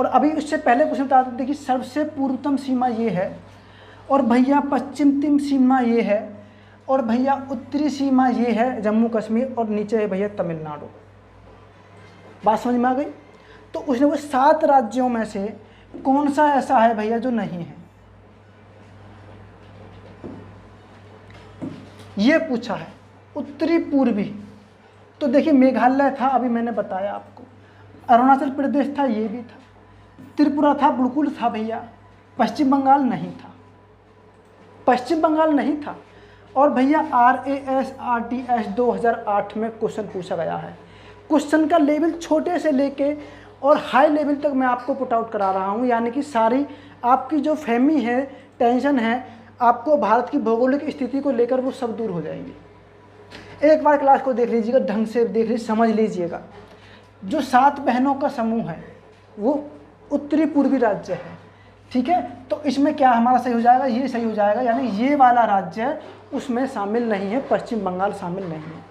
और अभी उससे पहले क्वेश्चन बता देते कि सबसे पूर्वतम सीमा ये है, और भैया पश्चिमतम सीमा ये है, और भैया उत्तरी सीमा ये है जम्मू कश्मीर, और नीचे है भैया तमिलनाडु। बात समझ में आ गई? तो उसने वो 7 राज्यों में से कौन सा ऐसा है भैया जो नहीं है, ये पूछा है। उत्तरी पूर्वी तो देखिए मेघालय था, अभी मैंने बताया आपको, अरुणाचल प्रदेश था, ये भी था, त्रिपुरा था, बिल्कुल था भैया, पश्चिम बंगाल नहीं था, पश्चिम बंगाल नहीं था। और भैया RAS RTS 2008 में क्वेश्चन पूछा गया है। क्वेश्चन का लेवल छोटे से लेके और हाई लेवल तक मैं आपको पुट आउट करा रहा हूँ, यानी कि सारी आपकी जो फहमी है, टेंशन है, आपको भारत की भौगोलिक स्थिति को लेकर वो सब दूर हो जाएंगी। एक बार क्लास को देख लीजिएगा, ढंग से देख लीजिए, समझ लीजिएगा। जो 7 बहनों का समूह है वो उत्तरी पूर्वी राज्य है, ठीक है। तो इसमें क्या हमारा सही हो जाएगा? ये सही हो जाएगा, यानी ये वाला राज्य उसमें शामिल नहीं है, पश्चिम बंगाल शामिल नहीं है,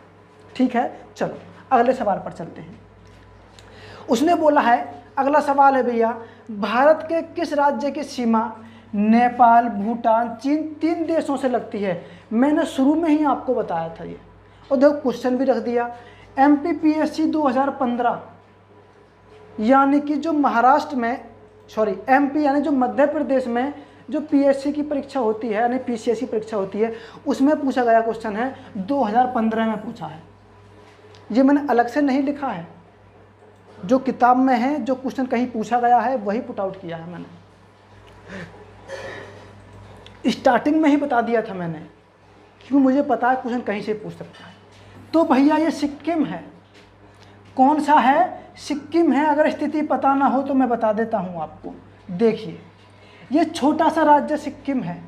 ठीक है। चलो अगले सवाल पर चलते हैं। उसने बोला है, अगला सवाल है भैया, भारत के किस राज्य की सीमा नेपाल, भूटान, चीन 3 देशों से लगती है? मैंने शुरू में ही आपको बताया था ये, और देखो क्वेश्चन भी रख दिया। MPPSC 2015 यानी कि जो महाराष्ट्र में, MP यानी जो मध्य प्रदेश में जो PSC की परीक्षा होती है, यानी PCSC परीक्षा होती है, उसमें पूछा गया क्वेश्चन है, 2015 में पूछा है। ये मैंने अलग से नहीं लिखा है, जो किताब में है, जो क्वेश्चन कहीं पूछा गया है वही पुट आउट किया है मैंने। स्टार्टिंग में ही बता दिया था मैंने, क्योंकि मुझे पता है क्वेश्चन कहीं से पूछ सकता है। तो भैया ये सिक्किम है, कौन सा है? सिक्किम है। अगर स्थिति पता ना हो तो मैं बता देता हूँ आपको। देखिए, ये छोटा सा राज्य सिक्किम है,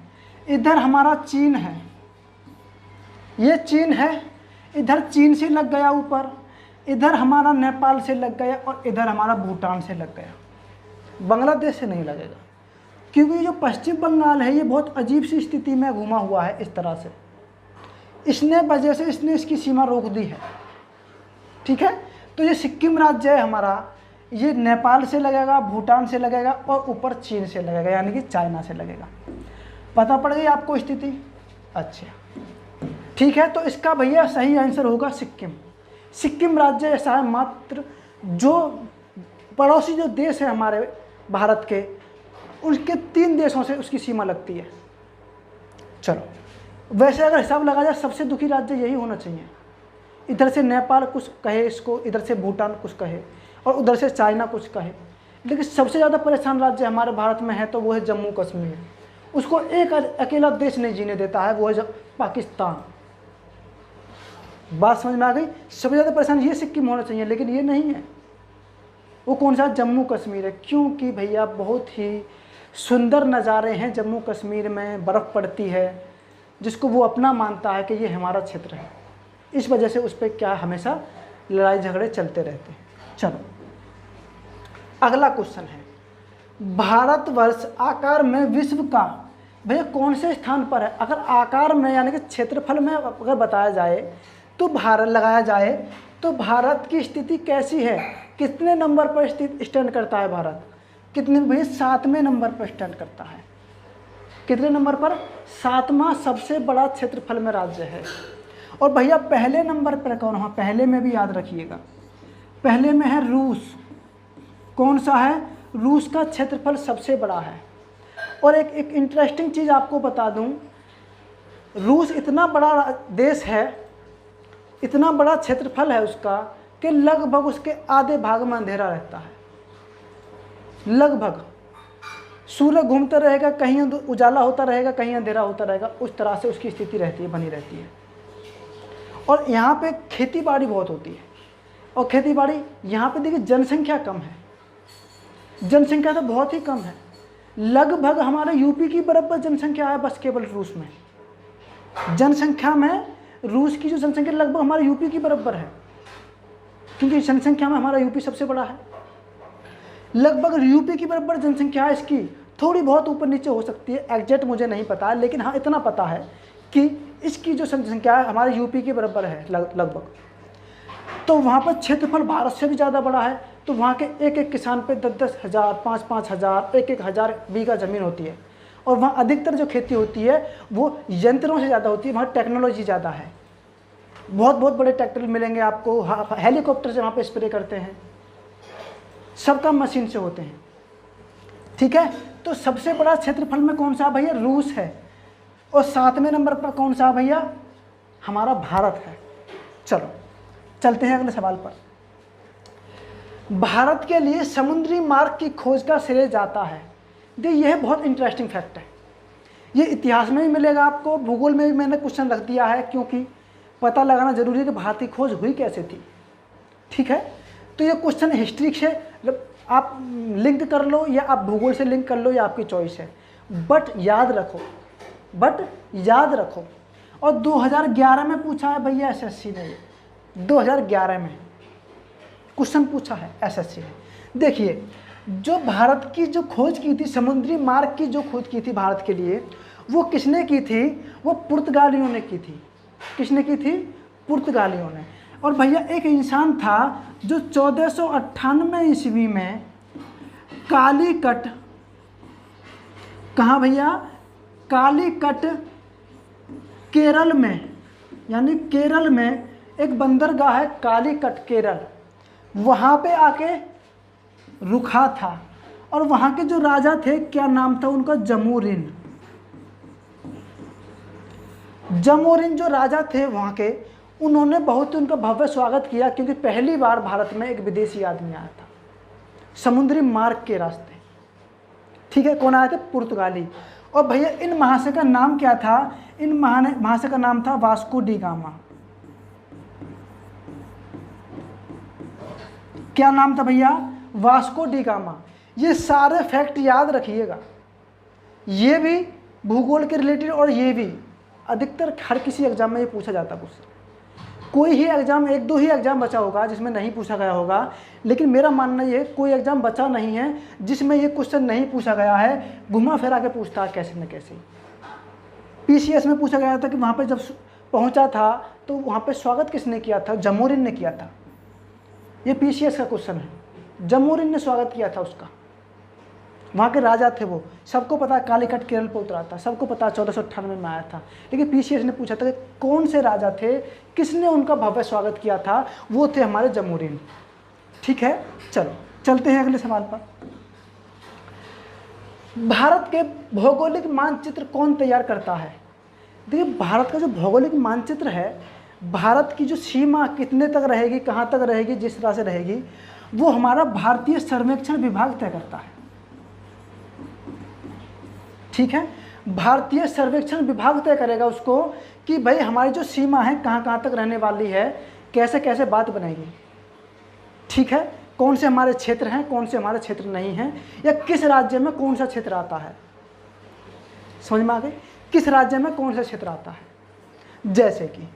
इधर हमारा चीन है, ये चीन है, इधर चीन से लग गया ऊपर, इधर हमारा नेपाल से लग गया और इधर हमारा भूटान से लग गया। बांग्लादेश से नहीं लगेगा, क्योंकि जो पश्चिम बंगाल है ये बहुत अजीब सी स्थिति में घुमा हुआ है इस तरह से, इसने वजह से इसने इसकी सीमा रोक दी है। ठीक है, तो ये सिक्किम राज्य है हमारा, ये नेपाल से लगेगा, भूटान से लगेगा और ऊपर चीन से लगेगा, यानी कि चाइना से लगेगा। पता पड़ गई आपको स्थिति? अच्छा, ठीक है। तो इसका भैया सही आंसर होगा सिक्किम। सिक्किम राज्य ऐसा है मात्र जो पड़ोसी जो देश है हमारे भारत के, उसके 3 देशों से उसकी सीमा लगती है। चलो, वैसे अगर हिसाब लगा जाए सबसे दुखी राज्य यही होना चाहिए। इधर से नेपाल कुछ कहे इसको, इधर से भूटान कुछ कहे और उधर से चाइना कुछ कहे, लेकिन सबसे ज़्यादा परेशान राज्य हमारे भारत में है तो वो है जम्मू कश्मीर। उसको एक अकेला देश नहीं जीने देता है, वो है पाकिस्तान। बात समझ में आ गई? सबसे ज़्यादा परेशान ये सिक्किम होना चाहिए, लेकिन ये नहीं है। वो कौन सा? जम्मू कश्मीर है, क्योंकि भैया बहुत ही सुंदर नज़ारे हैं जम्मू कश्मीर में, बर्फ़ पड़ती है, जिसको वो अपना मानता है कि ये हमारा क्षेत्र है। इस वजह से उस पर क्या हमेशा लड़ाई झगड़े चलते रहते हैं। चलो, अगला क्वेश्चन है, भारतवर्ष आकार में विश्व का भैया कौन से स्थान पर है? अगर आकार में यानी कि क्षेत्रफल में अगर बताया जाए तो भारत लगाया जाए तो भारत की स्थिति कैसी है? कितने नंबर पर स्टैंड करता है भारत? कितने भैया? 7वें नंबर पर स्टैंड करता है। कितने नंबर पर? 7वां सबसे बड़ा क्षेत्रफल में राज्य है। और भैया पहले नंबर पर कौन? हाँ, पहले में भी याद रखिएगा, पहले में है रूस। कौन सा है? रूस का क्षेत्रफल सबसे बड़ा है। और एक इंटरेस्टिंग चीज़ आपको बता दूं, रूस इतना बड़ा देश है, इतना बड़ा क्षेत्रफल है उसका, कि लगभग उसके आधे भाग में अंधेरा रहता है। लगभग सूर्य घूमता रहेगा, कहीं उजाला होता रहेगा, कहीं अंधेरा होता रहेगा, उस तरह से उसकी स्थिति रहती है, बनी रहती है। और यहाँ पे खेती बाड़ी बहुत होती है, और खेती बाड़ी यहाँ पे देखिए जनसंख्या कम है, जनसंख्या तो बहुत ही कम है। लगभग हमारे यूपी की बराबर जनसंख्या है बस केवल रूस में। जनसंख्या में रूस की जो जनसंख्या लगभग हमारे यूपी की बराबर है, क्योंकि जनसंख्या में हमारा यूपी सबसे बड़ा है। लगभग यूपी की बराबर जनसंख्या है इसकी, थोड़ी बहुत ऊपर नीचे हो सकती है, एग्जैक्ट मुझे नहीं पता है, लेकिन हाँ इतना पता है कि इसकी जो जनसंख्या है हमारे यूपी के बराबर है लगभग। तो वहाँ पर क्षेत्रफल भारत से भी ज़्यादा बड़ा है, तो वहाँ के एक एक किसान पे 10-10 हज़ार, 5-5 हज़ार, 1-1 हज़ार बीघा ज़मीन होती है। और वहाँ अधिकतर जो खेती होती है वो यंत्रों से ज़्यादा होती है, वहाँ टेक्नोलॉजी ज़्यादा है। बहुत बहुत बड़े ट्रैक्टर मिलेंगे आपको, हेलीकॉप्टर से वहाँ पे स्प्रे करते हैं, सब काम मशीन से होते हैं। ठीक है, तो सबसे बड़ा क्षेत्रफल में कौन सा भैया? रूस है। और 7वें नंबर पर कौन सा भैया? हमारा भारत है। चलो चलते हैं अगले सवाल पर। भारत के लिए समुद्री मार्ग की खोज का श्रेय जाता है। देखिए यह बहुत इंटरेस्टिंग फैक्ट है, ये इतिहास में भी मिलेगा आपको, भूगोल में भी मैंने क्वेश्चन रख दिया है, क्योंकि पता लगाना जरूरी है कि भारत की खोज हुई कैसे थी। ठीक है, तो ये क्वेश्चन हिस्ट्री से आप लिंक कर लो या आप भूगोल से लिंक कर लो, या आपकी चॉइस है। बट याद रखो और 2011 में पूछा है भैया एसएससी ने, 2011 में क्वेश्चन पूछा है एसएससी ने। देखिए जो भारत की जो खोज की थी, समुद्री मार्ग की जो खोज की थी भारत के लिए, वो किसने की थी? वो पुर्तगालियों ने की थी। किसने की थी? पुर्तगालियों ने। और भैया एक इंसान था जो 1498 ईस्वी में कालीकट, कहाँ भैया? कालीकट केरल में, यानी केरल में एक बंदरगाह है कालीकट केरल, वहाँ पे आके रुका था। और वहाँ के जो राजा थे, क्या नाम था उनका? जमोरिन। जमोरिन जो राजा थे वहाँ के, उन्होंने बहुत ही उनका भव्य स्वागत किया, क्योंकि पहली बार भारत में एक विदेशी आदमी आया था समुद्री मार्ग के रास्ते। ठीक है, कौन आए थे? पुर्तगाली। और भैया इन महाशय का नाम क्या था? इन महाशय का नाम था वास्को डी गामा। क्या नाम था भैया? Vasco D gamma. ये सारे फैक्ट याद रखिएगा, ये भी भूगोल के रिलेटेड और ये भी अधिकतर हर किसी एग्जाम में ये पूछा जाता है मुझसे। कोई ही एग्जाम, एक दो ही एग्जाम बचा होगा जिसमें नहीं पूछा गया होगा, लेकिन मेरा मानना ये कोई एग्जाम बचा नहीं है जिसमें ये क्वेश्चन नहीं पूछा गया है। घुमा फिरा के पूछता है कैसे न कैसे। पीसीएस में पूछा गया था कि वहाँ पे जब पहुँचा था तो वहाँ पे स्वागत किसने किया था? जमोरिन ने किया था। ये पीसीएस का क्वेश्चन है, जमोरिन ने स्वागत किया था उसका। वहाँ के राजा थे वो, सबको पता, कालीकट केरल पर उतरा था, सबको पता 1498 में आया था। लेकिन पीसीएस ने पूछा था कि कौन से राजा थे, किसने उनका भव्य स्वागत किया था? वो थे हमारे जमोरिन। ठीक है, चलो चलते हैं अगले सवाल पर। भारत के भौगोलिक मानचित्र कौन तैयार करता है? देखिए, भारत का जो भौगोलिक मानचित्र है, भारत की जो सीमा कितने तक रहेगी, कहाँ तक रहेगी, जिस तरह से रहेगी, वो हमारा भारतीय सर्वेक्षण विभाग तय करता है। ठीक है, भारतीय सर्वेक्षण विभाग तय करेगा उसको कि भाई हमारी जो सीमा है कहाँ कहाँ तक रहने वाली है, कैसे कैसे बात बनेगी। ठीक है, कौन से हमारे क्षेत्र हैं, कौन से हमारे क्षेत्र नहीं हैं, या किस राज्य में कौन सा क्षेत्र आता है। समझ में आ गई? किस राज्य में कौन सा क्षेत्र आता है। जैसे कि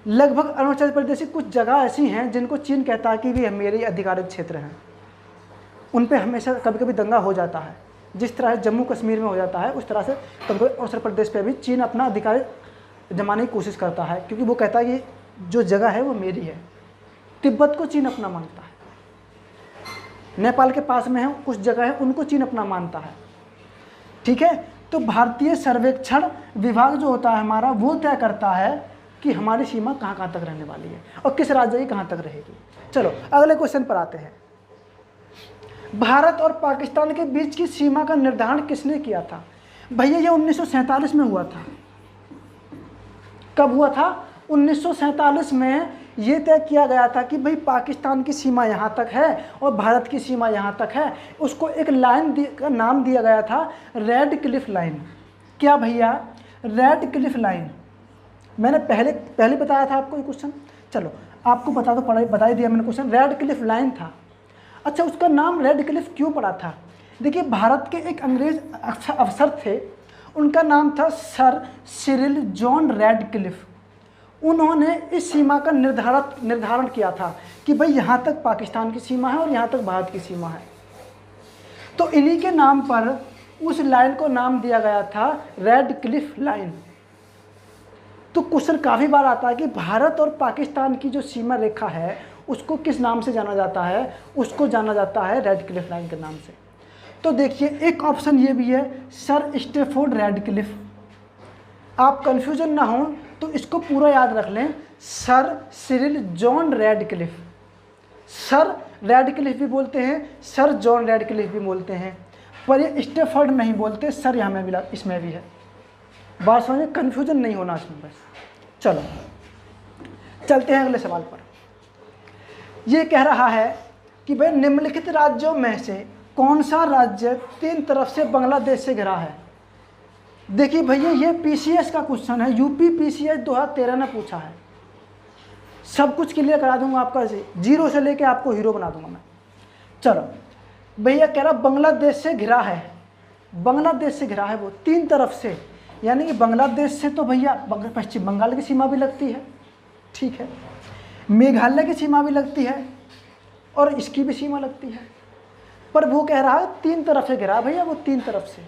लगभग अरुणाचल प्रदेश की कुछ जगह ऐसी हैं जिनको चीन कहता है कि भी मेरे अधिकारित क्षेत्र हैं, उन पे हमेशा कभी कभी दंगा हो जाता है। जिस तरह से जम्मू कश्मीर में हो जाता है, उस तरह से अरुणाचल प्रदेश पे भी चीन अपना अधिकार जमाने की कोशिश करता है, क्योंकि वो कहता है कि जो जगह है वो मेरी है। तिब्बत को चीन अपना मानता है, नेपाल के पास में है कुछ जगह है, उनको चीन अपना मानता है। ठीक है, तो भारतीय सर्वेक्षण विभाग जो होता है हमारा, वो तय करता है कि हमारी सीमा कहाँ कहाँ तक रहने वाली है और किस राज्य की कहाँ तक रहेगी। चलो अगले क्वेश्चन पर आते हैं। भारत और पाकिस्तान के बीच की सीमा का निर्धारण किसने किया था? भैया ये 1947 में हुआ था। कब हुआ था? 1947 में ये तय किया गया था कि भाई पाकिस्तान की सीमा यहाँ तक है और भारत की सीमा यहाँ तक है। उसको एक लाइन का नाम दिया गया था रेड क्लिफ लाइन। क्या भैया? Red Cliff line. मैंने पहले बताया था आपको ये क्वेश्चन, चलो आपको बता ही दिया मैंने क्वेश्चन। रेड क्लिफ लाइन था। अच्छा, उसका नाम रेड क्लिफ क्यों पड़ा था? देखिए, भारत के एक अंग्रेज अफसर थे, उनका नाम था sir Cyril John red Cliff. उन्होंने इस सीमा का निर्धारण किया था कि भाई यहाँ तक पाकिस्तान की सीमा है और यहाँ तक भारत की सीमा है। तो इन्हीं के नाम पर उस लाइन को नाम दिया गया था रेड क्लिफ लाइन। तो क्वेश्चन काफ़ी बार आता है कि भारत और पाकिस्तान की जो सीमा रेखा है उसको किस नाम से जाना जाता है? उसको जाना जाता है रेड क्लिफ लाइन के नाम से। तो देखिए, एक ऑप्शन ये भी है सर स्टेफोर्ड रेड क्लिफ। आप कंफ्यूजन ना हो तो इसको पूरा याद रख लें, sir Cyril John red Cliff. Sir red Cliff भी बोलते हैं, सर जॉन रेड क्लिफ भी बोलते हैं, पर ये स्टेफोर्ड नहीं बोलते, सर यहाँ में भी इसमें भी है। बात समझिए, कंफ्यूजन नहीं होना इसमें बस। चलो चलते हैं अगले सवाल पर। ये कह रहा है कि भाई निम्नलिखित राज्यों में से कौन सा राज्य तीन तरफ से बांग्लादेश से घिरा है? देखिए भैया, ये पीसीएस का क्वेश्चन है, यूपी पीसीएस 2013 ने पूछा है। सब कुछ क्लियर करा दूंगा आपका, जीरो से लेके आपको हीरो बना दूंगा मैं। चलो भैया, कह रहा बांग्लादेश से घिरा है। बांग्लादेश से घिरा है वो तीन तरफ से, यानी कि बांग्लादेश से तो भैया पश्चिम बंगाल की सीमा भी लगती है, ठीक है, मेघालय की सीमा भी लगती है और इसकी भी सीमा लगती है। पर वो कह रहा है तीन तरफ से घिरा भैया, वो तीन तरफ से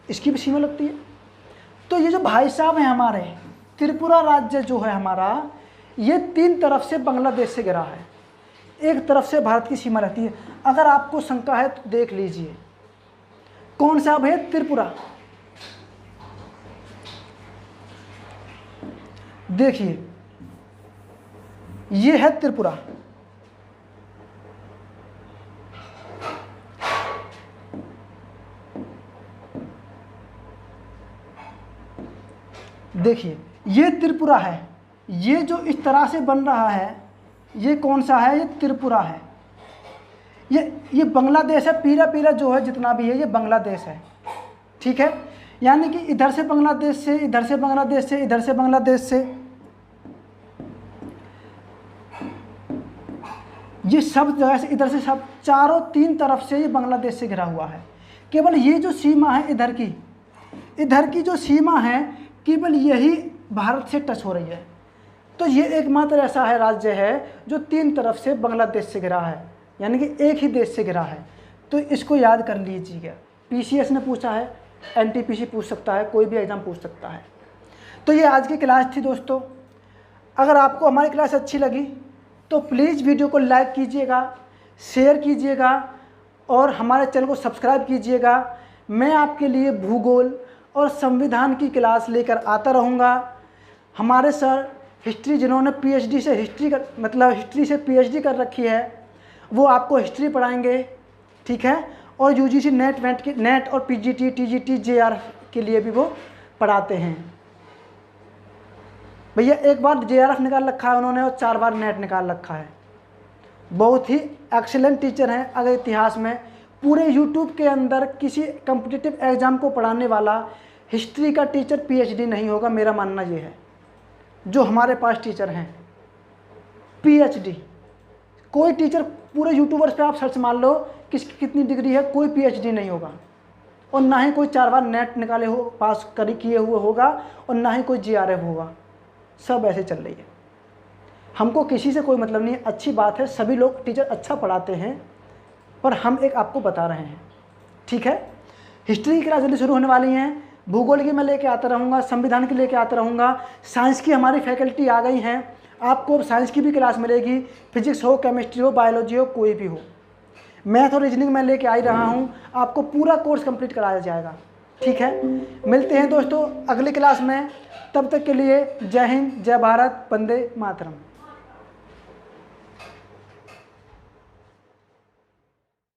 इसकी भी सीमा लगती है। तो ये जो भाई साहब हैं हमारे, त्रिपुरा राज्य जो है हमारा, ये तीन तरफ से बांग्लादेश से घिरा है, एक तरफ से भारत की सीमा लगती है। अगर आपको शंका है तो देख लीजिए, कौन सा भैया? त्रिपुरा। देखिए, ये है त्रिपुरा। देखिए, ये त्रिपुरा है, ये जो इस तरह से बन रहा है, ये कौन सा है? ये त्रिपुरा है। ये बांग्लादेश है। पीला पीला जो है जितना भी है ये बांग्लादेश है, ठीक है। यानी कि इधर से बांग्लादेश से, इधर से बांग्लादेश से, इधर से बांग्लादेश से, ये सब जगह से, इधर से सब, चारों 3 तरफ से ये बांग्लादेश से घिरा हुआ है। केवल ये जो सीमा है इधर की जो सीमा है, केवल यही भारत से टच हो रही है। तो ये एकमात्र ऐसा है राज्य है जो 3 तरफ से बांग्लादेश से घिरा है, यानी कि एक ही देश से घिरा है। तो इसको याद कर लीजिएगा। पीसीएस ने पूछा है, एनटीपीसी पूछ सकता है, कोई भी एग्ज़ाम पूछ सकता है। तो ये आज की क्लास थी दोस्तों। अगर आपको हमारी क्लास अच्छी लगी तो प्लीज़ वीडियो को लाइक कीजिएगा, शेयर कीजिएगा और हमारे चैनल को सब्सक्राइब कीजिएगा। मैं आपके लिए भूगोल और संविधान की क्लास लेकर आता रहूँगा। हमारे सर हिस्ट्री, जिन्होंने पीएचडी से हिस्ट्री से पीएचडी कर रखी है, वो आपको हिस्ट्री पढ़ाएंगे, ठीक है। और यूजीसी नेट और पीजीटी, टीजीटी, जेआरएफ के लिए भी वो पढ़ाते हैं। भैया एक बार जेआरएफ निकाल रखा है उन्होंने और 4 बार नेट निकाल रखा है। बहुत ही एक्सीलेंट टीचर हैं। अगर इतिहास में पूरे यूट्यूब के अंदर किसी कॉम्पिटिटिव एग्ज़ाम को पढ़ाने वाला हिस्ट्री का टीचर पीएचडी नहीं होगा, मेरा मानना ये है। जो हमारे पास टीचर हैं पीएचडी, कोई टीचर पूरे यूट्यूबर्स पे आप सर्च मार लो किसकी कितनी डिग्री है, कोई पीएचडी नहीं होगा। और ना ही कोई 4 बार नेट निकाले हो, पास किए हुए होगा, और ना ही कोई जेआरएफ होगा। सब ऐसे चल रही है। हमको किसी से कोई मतलब नहीं है। अच्छी बात है, सभी लोग टीचर अच्छा पढ़ाते हैं, पर हम एक आपको बता रहे हैं, ठीक है। हिस्ट्री की क्लास जल्दी शुरू होने वाली हैं। भूगोल की मैं लेके आता रहूँगा, संविधान की लेके आता रहूँगा। साइंस की हमारी फैकल्टी आ गई हैं, आपको साइंस की भी क्लास मिलेगी। फिजिक्स हो, केमिस्ट्री हो, बायोलॉजी हो, कोई भी हो। मैथ और रीजनिंग मैं लेके आ ही रहा हूँ। आपको पूरा कोर्स कंप्लीट कराया जाएगा, ठीक है। मिलते हैं दोस्तों अगली क्लास में। तब तक के लिए जय हिंद, जय भारत, वंदे मातरम।